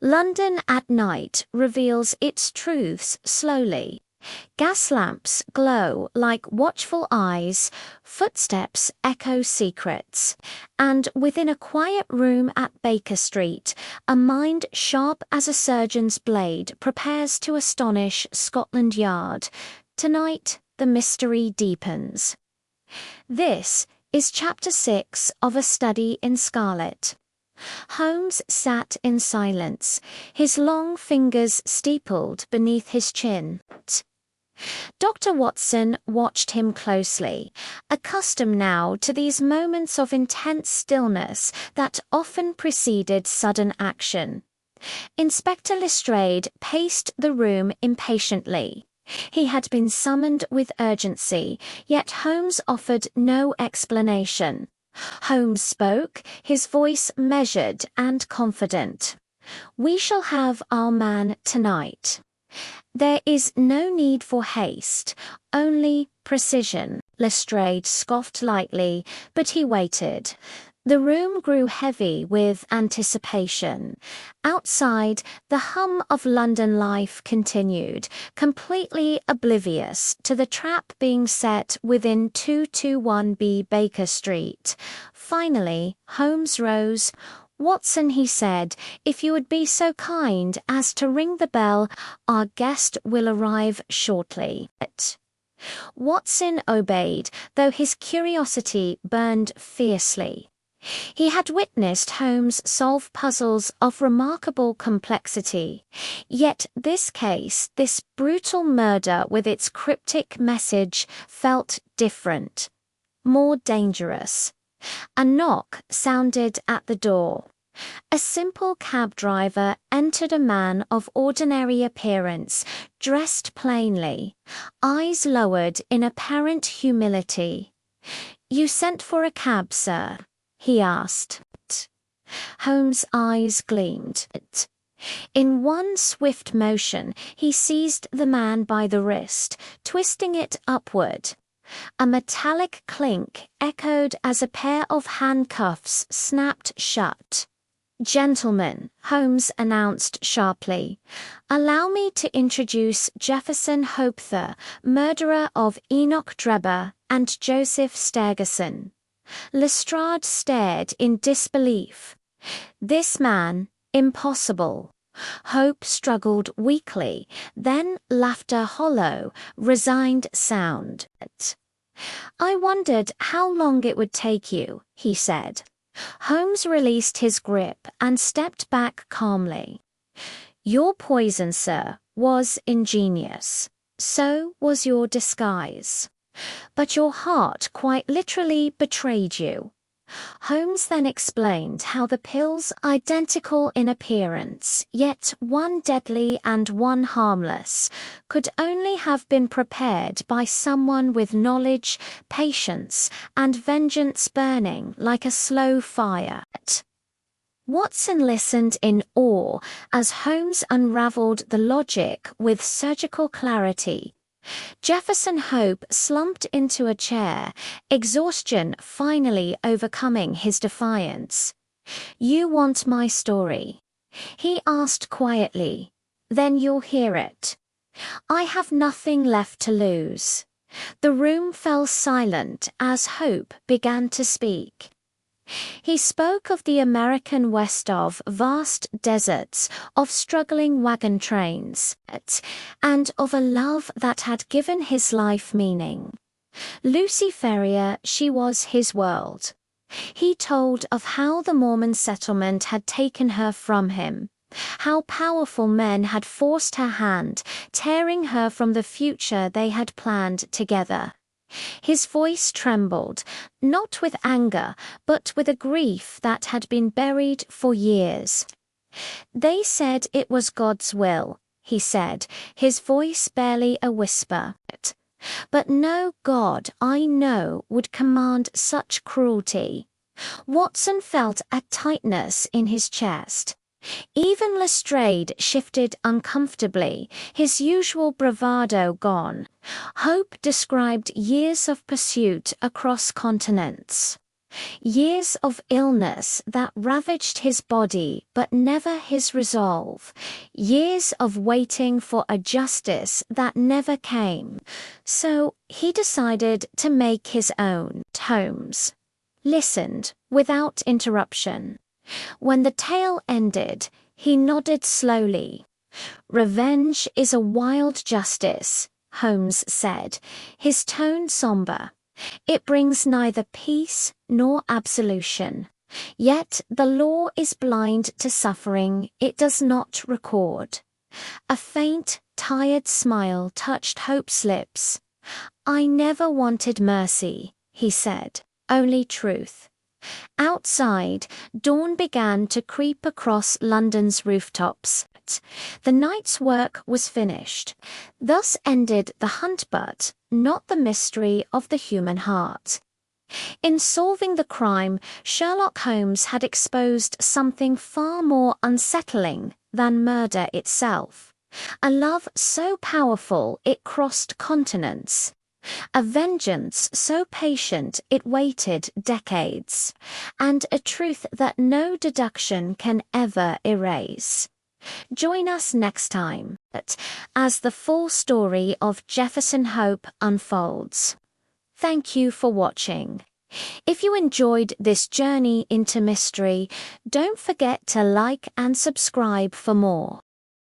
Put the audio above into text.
London at night reveals its truths slowly. Gas lamps glow like watchful eyes, footsteps echo secrets, and within a quiet room at Baker Street, a mind sharp as a surgeon's blade prepares to astonish Scotland Yard. Tonight, the mystery deepens. This is Chapter 6 of A Study in Scarlet. Holmes sat in silence, his long fingers steepled beneath his chin. Dr. Watson watched him closely, accustomed now to these moments of intense stillness that often preceded sudden action. Inspector Lestrade paced the room impatiently. He had been summoned with urgency, yet Holmes offered no explanation. Holmes spoke, his voice measured and confident. "We shall have our man tonight. There is no need for haste, only precision." Lestrade scoffed lightly, but he waited. The room grew heavy with anticipation. Outside, the hum of London life continued, completely oblivious to the trap being set within 221B Baker Street. Finally, Holmes rose. "Watson," he said, "if you would be so kind as to ring the bell, our guest will arrive shortly." Watson obeyed, though his curiosity burned fiercely. He had witnessed Holmes solve puzzles of remarkable complexity. Yet this case, this brutal murder with its cryptic message, felt different, more dangerous. A knock sounded at the door. A simple cab driver entered, a man of ordinary appearance, dressed plainly, eyes lowered in apparent humility. "You sent for a cab, sir?" he asked. Holmes' eyes gleamed. In one swift motion, he seized the man by the wrist, twisting it upward. A metallic clink echoed as a pair of handcuffs snapped shut. "Gentlemen," Holmes announced sharply, "allow me to introduce Jefferson Hopether, murderer of Enoch Drebber and Joseph Stergerson." Lestrade stared in disbelief. This man, impossible. Hope struggled weakly, then laughter hollow, resigned sound. "I wondered how long it would take you," he said. Holmes released his grip and stepped back calmly. "Your poison, sir, was ingenious. So was your disguise. But your heart quite literally betrayed you." Holmes then explained how the pills, identical in appearance, yet one deadly and one harmless, could only have been prepared by someone with knowledge, patience, and vengeance burning like a slow fire. Watson listened in awe as Holmes unraveled the logic with surgical clarity. Jefferson Hope slumped into a chair, exhaustion finally overcoming his defiance. "You want my story?" he asked quietly. "Then you'll hear it. I have nothing left to lose." The room fell silent as Hope began to speak. He spoke of the American West, of vast deserts, of struggling wagon trains, and of a love that had given his life meaning. Lucy Ferrier, she was his world. He told of how the Mormon settlement had taken her from him, how powerful men had forced her hand, tearing her from the future they had planned together. His voice trembled, not with anger, but with a grief that had been buried for years. "They said it was God's will," he said, his voice barely a whisper. "But no God I know would command such cruelty." Watson felt a tightness in his chest. Even Lestrade shifted uncomfortably, his usual bravado gone. Hope described years of pursuit across continents. Years of illness that ravaged his body but never his resolve. Years of waiting for a justice that never came. So he decided to make his own. Holmes listened without interruption. When the tale ended, he nodded slowly. "Revenge is a wild justice," Holmes said, his tone somber. "It brings neither peace nor absolution. Yet the law is blind to suffering it does not record." A faint, tired smile touched Hope's lips. "I never wanted mercy," he said, "only truth." Outside, dawn began to creep across London's rooftops. The night's work was finished. Thus ended the hunt, but not the mystery of the human heart. In solving the crime, Sherlock Holmes had exposed something far more unsettling than murder itself. A love so powerful it crossed continents. A vengeance so patient it waited decades. And a truth that no deduction can ever erase. Join us next time as the full story of Jefferson Hope unfolds. Thank you for watching. If you enjoyed this journey into mystery, don't forget to like and subscribe for more.